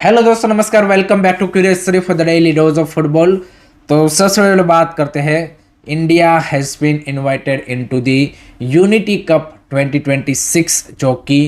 Hello दोस्तों, नमस्कार। Welcome back to curious for the daily dose of football. तो सबसे पहले बात करते हैं। India has been invited into the Unity Cup 2026 जो कि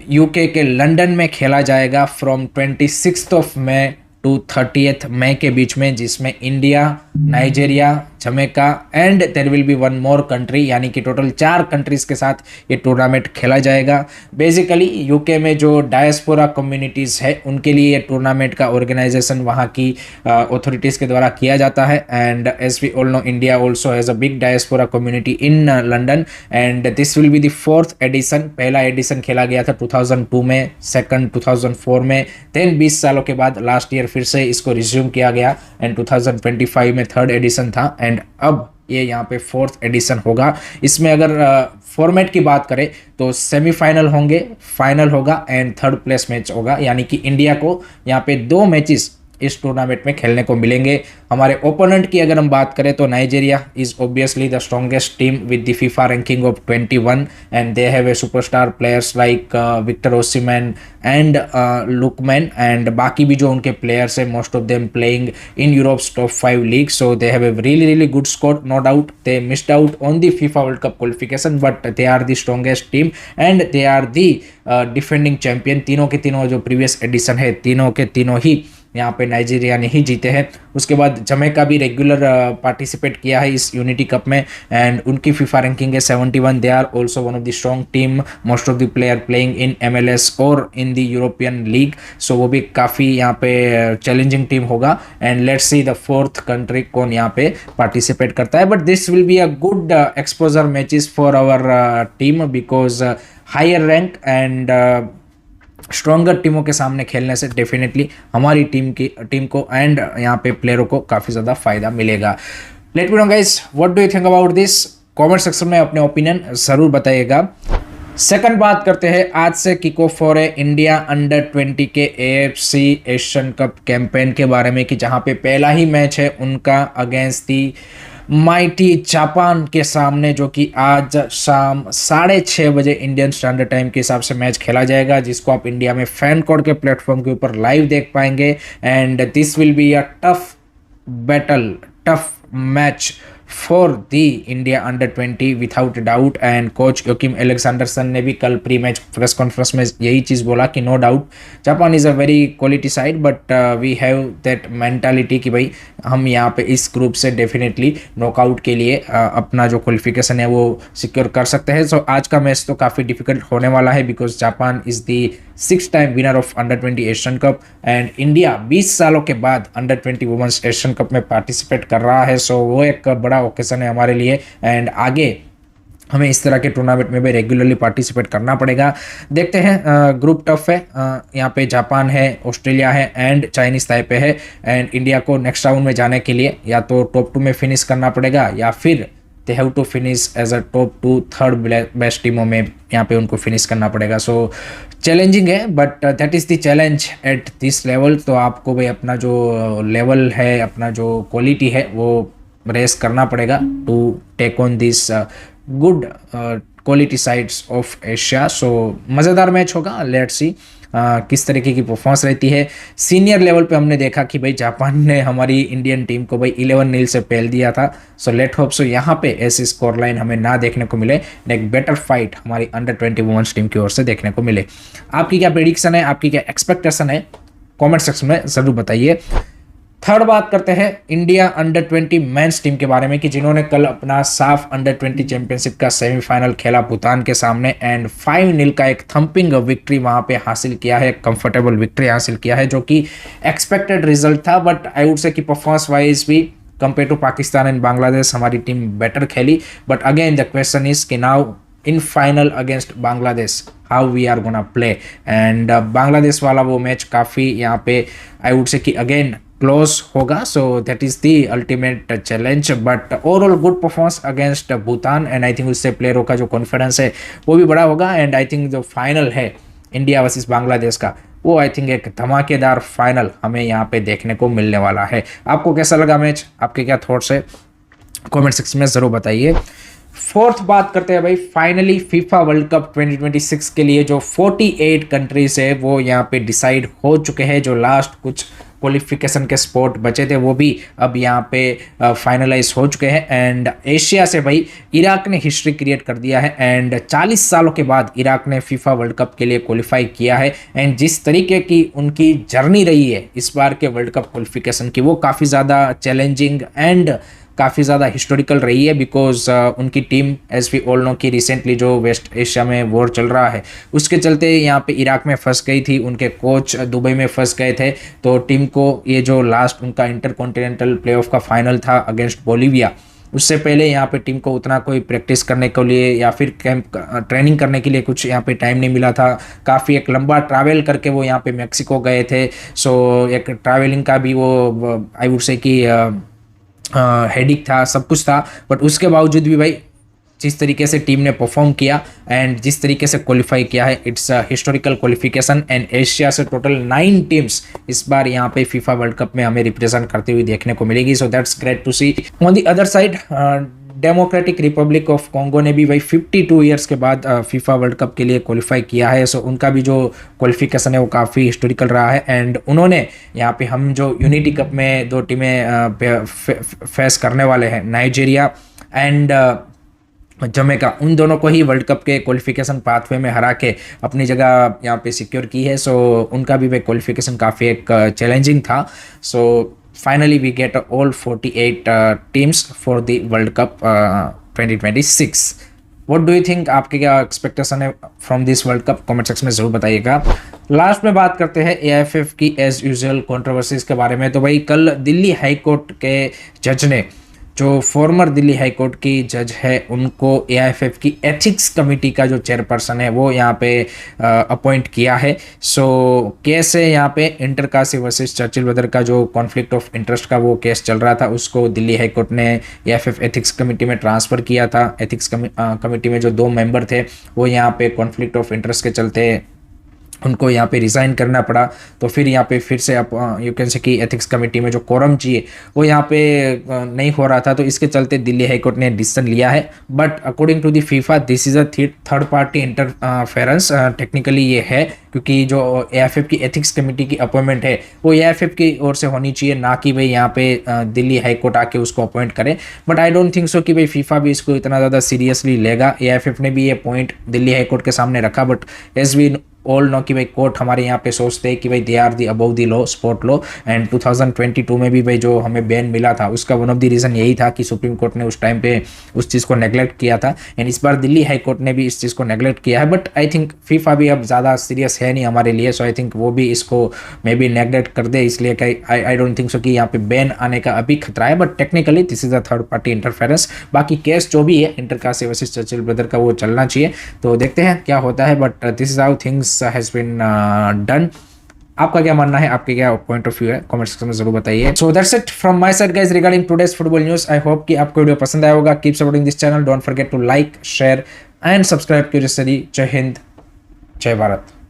यूके के लंदन में खेला जाएगा from 26 of May to 30 May के बीच में, जिसमें India, Nigeria, Jamaica and there will be one more country, यानी कि टोटल 4 कंट्रीज के साथ ये टूर्नामेंट खेला जाएगा। बेसिकली यूके में जो डायस्पोरा कम्युनिटीज़ है उनके लिए ये टूर्नामेंट का ऑर्गेनाइजेशन वहाँ की अथॉरिटीज़ के द्वारा किया जाता है। And as we all know, India also has a big diaspora community in London and this will be the 4th edition. पहला एडिशन खेला गया था 2002 में, सेकंड 2004 में, देन 20 सालों के बाद लास्ट ईयर फिर से इसको रिज्यूम किया गया एंड 2025 में 3rd एडिशन था एंड अब ये यहाँ पे 4th एडिशन होगा। इसमें अगर फॉर्मेट की बात करें तो सेमीफाइनल होंगे, फाइनल होगा एंड 3rd प्लेस मैच होगा, यानी कि इंडिया को यहाँ पे 2 मैचेस इस टूर्नामेंट में खेलने को मिलेंगे। हमारे ओपोनेंट की अगर हम बात करें तो Nigeria is obviously the strongest team with the FIFA ranking of 21 and they have a superstar players like Victor Osimhen and Lookman and बाकी भी जो उनके प्लेयर्स हैं, most of them playing in Europe's top 5 league, so they have a really good squad. No doubt they missed out on the FIFA World Cup qualification, but they are the strongest team and they are the defending champion. तीनों के तीनों जो previous addition है, तीनों के तीनों ही यहाँ पे नाइजीरिया ने ही जीते हैं। उसके बाद जमैका भी रेगुलर पार्टिसिपेट किया है इस यूनिटी कप में एंड उनकी फीफा रैंकिंग है 71। They are also one of the strong team, most of the player playing in MLS और in the European league, so वो भी काफ़ी यहाँ पे चैलेंजिंग टीम होगा and let's see the 4th country कौन यहाँ पे पार्टिसिपेट करता है। But this will be a good exposure matches for our team because higher rank and stronger टीमों के सामने खेलने से डेफिनेटली हमारी टीम को एंड यहाँ पे प्लेयरों को काफ़ी ज़्यादा फायदा मिलेगा। Let me know guys, what do you think about this? Comment section में अपने ओपिनियन ज़रूर बताइएगा। सेकंड बात करते हैं, आज से किक ऑफ हो रहे इंडिया अंडर 20 के AFC एशियन कप कैंपेन के बारे में, कि जहाँ पे पहला ही मैच है उनका अगेंस्ट दी माइटी जापान के सामने, जो कि आज शाम 6:30 बजे इंडियन स्टैंडर्ड टाइम के हिसाब से मैच खेला जाएगा, जिसको आप इंडिया में फैन कोड के प्लेटफॉर्म के ऊपर लाइव देख पाएंगे and this will be a tough battle, tough match for the India under 20 without doubt. And coach Joakim Alexandersson ने भी कल प्री मैच प्रेस कॉन्फ्रेंस में यही चीज़ बोला कि no doubt Japan is a very quality side, but we have that mentality कि भाई हम यहाँ पे इस ग्रुप से डेफिनेटली नॉकआउट के लिए अपना जो क्वालिफिकेशन है वो सिक्योर कर सकते हैं। सो आज का मैच तो काफ़ी डिफिकल्ट होने वाला है because Japan is the 6th time winner of under 20 Asian cup and India 20 सालों के बाद अंडर 20 वुमेन्स एशियन कप में पार्टिसिपेट कर रहा है। सो वो एक बड़ा ओकेजन है हमारे लिए एंड आगे हमें इस तरह के टूर्नामेंट में भी रेगुलरली पार्टिसिपेट करना पड़ेगा। देखते हैं, ग्रुप टफ है, यहाँ पे जापान है, ऑस्ट्रेलिया है एंड चाइनीज ताइपे है एंड इंडिया को नेक्स्ट राउंड में जाने के लिए या तो टॉप 2 में फिनिश करना पड़ेगा या फिर they have to finish as a top 2 third best टीमों में यहाँ पे उनको फिनिश करना पड़ेगा। सो चैलेंजिंग है but that is the challenge at this level. तो आपको भाई अपना जो लेवल है, अपना जो क्वालिटी है वो रेस करना पड़ेगा to take on this good quality sides of Asia. So मज़ेदार मैच होगा, लेट्स सी किस तरीके की परफॉर्मेंस रहती है। सीनियर लेवल पे हमने देखा कि भाई जापान ने हमारी इंडियन टीम को भाई 11-0 से पहल दिया था। सो लेट होप सो यहाँ पे ऐसी स्कोर लाइन हमें ना देखने को मिले, एक बेटर फाइट हमारी अंडर 20 वुमेन्स टीम की ओर से देखने को मिले। आपकी क्या प्रेडिक्शन है, आपकी क्या एक्सपेक्टेशन है, कॉमेंट सेक्शन में ज़रूर बताइए। थर्ड बात करते हैं इंडिया अंडर 20 मेंस टीम के बारे में, कि जिन्होंने कल अपना साफ अंडर 20 चैंपियनशिप का सेमीफाइनल खेला भूटान के सामने एंड 5-0 का एक थंपिंग विक्ट्री वहां पे हासिल किया है, कंफर्टेबल विक्ट्री हासिल किया है, जो कि एक्सपेक्टेड रिजल्ट था। बट आई वुड से कि परफॉर्मेंस वाइज भी compare to Pakistan and Bangladesh हमारी टीम बेटर खेली। But again the question is कि now in final against Bangladesh how we are gonna play and Bangladesh वाला वो मैच काफ़ी यहाँ पे आई वुड से कि अगेन क्लोज होगा। So that is the ultimate challenge but overall good performance against Bhutan and I think उससे प्लेयरों का जो कॉन्फिडेंस है वो भी बड़ा होगा एंड आई थिंक जो फाइनल है इंडिया वर्सेस बांग्लादेश का, वो आई थिंक एक धमाकेदार फाइनल हमें यहाँ पे देखने को मिलने वाला है। आपको कैसा लगा मैच, आपके क्या थॉट्स है, कमेंट सेक्शन में ज़रूर बताइए। फोर्थ बात करते हैं भाई, फाइनली फीफा वर्ल्ड कप 2026 के लिए जो 48 कंट्रीज है वो यहाँ पे डिसाइड हो चुके हैं। जो लास्ट कुछ क्वालिफिकेशन के स्पॉट बचे थे वो भी अब यहाँ पे फाइनलाइज हो चुके हैं। एंड एशिया से भाई इराक ने हिस्ट्री क्रिएट कर दिया है एंड 40 सालों के बाद इराक ने फीफा वर्ल्ड कप के लिए क्वालिफाई किया है। एंड जिस तरीके की उनकी जर्नी रही है इस बार के वर्ल्ड कप क्वालिफिकेशन की, वो काफ़ी ज़्यादा चैलेंजिंग एंड काफ़ी ज़्यादा हिस्टोरिकल रही है। बिकॉज उनकी team as we all know कि रिसेंटली जो वेस्ट एशिया में वॉर चल रहा है उसके चलते यहाँ पे इराक में फंस गई थी, उनके कोच दुबई में फंस गए थे। तो टीम को ये जो लास्ट उनका इंटरकॉन्टिनेंटल प्लेऑफ का फाइनल था अगेंस्ट बोलीविया, उससे पहले यहाँ पे टीम को उतना कोई प्रैक्टिस करने के लिए या फिर कैंप ट्रेनिंग करने के लिए कुछ यहाँ पे टाइम नहीं मिला था। काफ़ी एक लंबा ट्रैवल करके वो यहाँ पे मैक्सिको गए थे। सो एक ट्रैवलिंग का भी वो आई वुड से कि हेडिक था, सब कुछ था। बट उसके बावजूद भी भाई जिस तरीके से टीम ने परफॉर्म किया एंड जिस तरीके से क्वालिफाई किया है, it's a historical qualification. And Asia से टोटल 9 टीम्स इस बार यहाँ पे फीफा वर्ल्ड कप में हमें रिप्रेजेंट करते हुए देखने को मिलेगी। So that's great to see. On the other side Democratic Republic of Congo ने भी भाई 52 ईयर्स के बाद फीफा वर्ल्ड कप के लिए क्वालिफाई किया है। सो उनका भी जो क्वालिफिकेशन है वो काफ़ी हिस्टोरिकल रहा है। एंड उन्होंने यहाँ पे हम जो यूनिटी कप में 2 टीमें फेस करने वाले हैं, नाइजीरिया एंड जमैका, उन दोनों को ही वर्ल्ड कप के क्वालिफिकेशन पाथवे में हरा के अपनी जगह यहाँ पे सिक्योर की है। सो उनका भी भाई क्वालिफिकेशन काफ़ी एक चैलेंजिंग था। सो finally we get all 48 teams for the World Cup 2026. What do you think? आपके क्या एक्सपेक्टेशन है from this world cup? Comment section में जरूर बताइएगा। लास्ट में बात करते हैं एआईएफएफ की एज यूजुअल कंट्रोवर्सीज के बारे में। तो भाई कल दिल्ली हाई कोर्ट के जज ने, जो फॉर्मर दिल्ली हाई कोर्ट की जज है, उनको एआईएफएफ की एथिक्स कमेटी का जो चेयरपर्सन है वो यहाँ पे अपॉइंट किया है। सो केस है यहाँ पे इंटरकाशी वर्सेस चर्चिल ब्रदर का जो कॉन्फ्लिक्ट ऑफ इंटरेस्ट का वो केस चल रहा था, उसको दिल्ली हाई कोर्ट ने एआईएफएफ एथिक्स कमेटी में ट्रांसफ़र किया था। एथिक्स कमेटी में जो 2 मेंबर थे वो यहाँ पे कॉन्फ्लिक्ट ऑफ इंटरेस्ट के चलते उनको यहाँ पे रिज़ाइन करना पड़ा। तो फिर यहाँ पे फिर से यू कैन से कि एथिक्स कमेटी में जो कोरम चाहिए वो यहाँ पे नहीं हो रहा था। तो इसके चलते दिल्ली हाई कोर्ट ने डिसीजन लिया है। But according to the FIFA this is a third party interference. Technically ये है क्योंकि जो एआईएफएफ की एथिक्स कमेटी की अपॉइंटमेंट है वो एआईएफएफ की ओर से होनी चाहिए, ना कि भाई यहाँ पे दिल्ली हाई कोर्ट आके उसको अपॉइंट करे। But I don't think so कि भाई फीफा भी इसको इतना ज़्यादा सीरियसली लेगा। एआईएफएफ ने भी ये पॉइंट दिल्ली हाई कोर्ट के सामने रखा। But as we all know कि भाई कोर्ट हमारे यहाँ पे सोचते हैं कि भाई they are the above the law, sport law. And 2022 में भी भाई जो हमें बैन मिला था उसका वन ऑफ द रीज़न यही था कि सुप्रीम कोर्ट ने उस टाइम पे उस चीज़ को नेगलेक्ट किया था। एंड इस बार दिल्ली हाई कोर्ट ने भी इस चीज़ को नेगलेक्ट किया है। बट आई थिंक फीफा भी अब ज़्यादा सीरियस है नहीं हमारे लिए। सो आई थिंक वो भी इसको मे बी नेगलेक्ट कर दे, इसलिए आई डोंट थिंक सो कि यहाँ पे बैन आने का अभी खतरा है। But technically this is a third party interference. बाकी केस जो भी है इंटरकाशी वर्सेस चर्चिल ब्रदर का वो चलना चाहिए। तो देखते हैं क्या होता है। But this is how things has been done. आपका क्या मानना है, आपके क्या पॉइंट ऑफ व्यू है, कमेंट सेक्शन में जरूर बताइए। So that's it from my side guys regarding today's football news. I hope कि आपको वीडियो पसंद आया होगा। Keep supporting this channel, don't forget to like, share and subscribe curious study. जय हिंद, जय भारत।